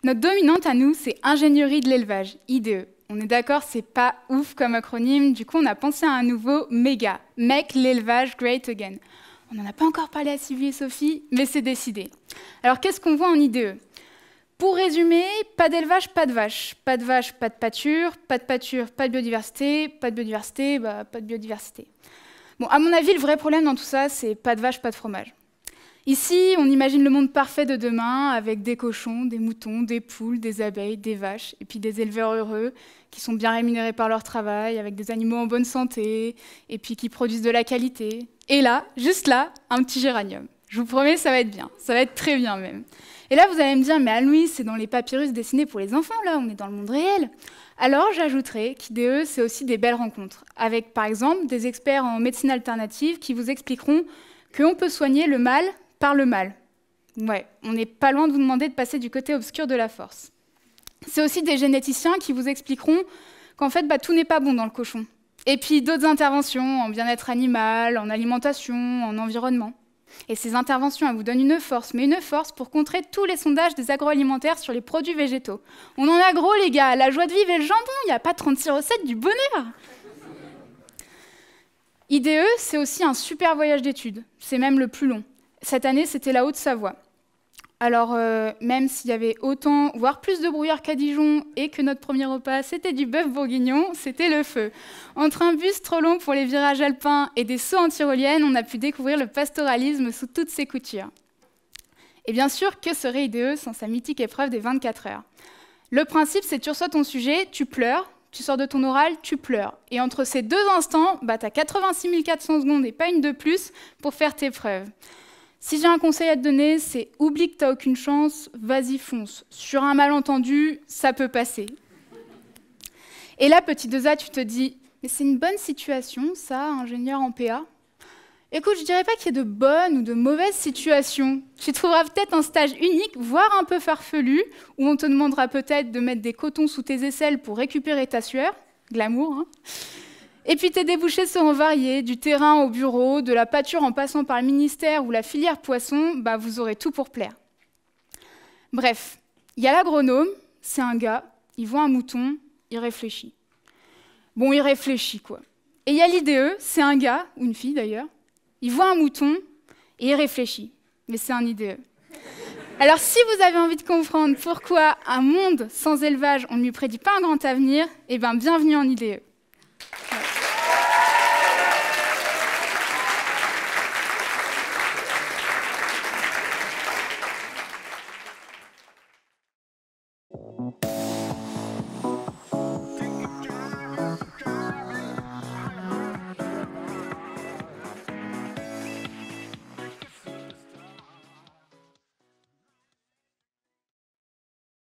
Notre dominante à nous, c'est ingénierie de l'élevage, IDE. On est d'accord, c'est pas ouf comme acronyme, du coup on a pensé à un nouveau méga, Make l'élevage great again. On n'en a pas encore parlé à Sylvie et Sophie, mais c'est décidé. Alors qu'est-ce qu'on voit en IDE? Pour résumer, pas d'élevage, pas de vache. Pas de vache, pas de pâture, pas de pâture, pas de biodiversité, pas de biodiversité, pas de biodiversité. Bon, à mon avis, le vrai problème dans tout ça, c'est pas de vache, pas de fromage. Ici, on imagine le monde parfait de demain avec des cochons, des moutons, des poules, des abeilles, des vaches, et puis des éleveurs heureux qui sont bien rémunérés par leur travail, avec des animaux en bonne santé, et puis qui produisent de la qualité. Et là, juste là, un petit géranium. Je vous promets, ça va être bien, ça va être très bien même. Et là, vous allez me dire, mais Anne-Louise, c'est dans les papyrus dessinés pour les enfants, là, on est dans le monde réel. Alors, j'ajouterai qu'IDE, c'est aussi des belles rencontres, avec par exemple des experts en médecine alternative qui vous expliqueront qu'on peut soigner le mal par le mal. Ouais, on n'est pas loin de vous demander de passer du côté obscur de la force. C'est aussi des généticiens qui vous expliqueront qu'en fait, tout n'est pas bon dans le cochon. Et puis d'autres interventions en bien-être animal, en alimentation, en environnement. Et ces interventions, elles vous donnent une force, mais une force pour contrer tous les sondages des agroalimentaires sur les produits végétaux. On en a gros, les gars, la joie de vivre et le jambon, il n'y a pas 36 recettes du bonheur. IDE, c'est aussi un super voyage d'études. C'est même le plus long. Cette année, c'était la Haute-Savoie. Alors, même s'il y avait autant, voire plus de brouillard qu'à Dijon, et que notre premier repas, c'était du bœuf bourguignon, c'était le feu. Entre un bus trop long pour les virages alpins et des sauts en tyrolienne, on a pu découvrir le pastoralisme sous toutes ses coutures. Et bien sûr, que serait IDE sans sa mythique épreuve des 24 heures? Le principe, c'est que tu reçois ton sujet, tu pleures, tu sors de ton oral, tu pleures. Et entre ces deux instants, tu as 86 400 secondes et pas une de plus pour faire tes preuves. Si j'ai un conseil à te donner, c'est oublie que tu n'as aucune chance, vas-y fonce. Sur un malentendu, ça peut passer. Et là, petit 2A, tu te dis, mais c'est une bonne situation, ça, ingénieur en PA. Écoute, je ne dirais pas qu'il y ait de bonnes ou de mauvaises situations. Tu trouveras peut-être un stage unique, voire un peu farfelu, où on te demandera peut-être de mettre des cotons sous tes aisselles pour récupérer ta sueur. Glamour, hein. Et puis tes débouchés seront variés, du terrain au bureau, de la pâture en passant par le ministère ou la filière poisson, vous aurez tout pour plaire. Bref, il y a l'agronome, c'est un gars, il voit un mouton, il réfléchit. Bon, il réfléchit, quoi. Et il y a l'IDE, c'est un gars, ou une fille d'ailleurs, il voit un mouton et il réfléchit. Mais c'est un IDE. Alors si vous avez envie de comprendre pourquoi un monde sans élevage, on ne lui prédit pas un grand avenir, bienvenue en IDE.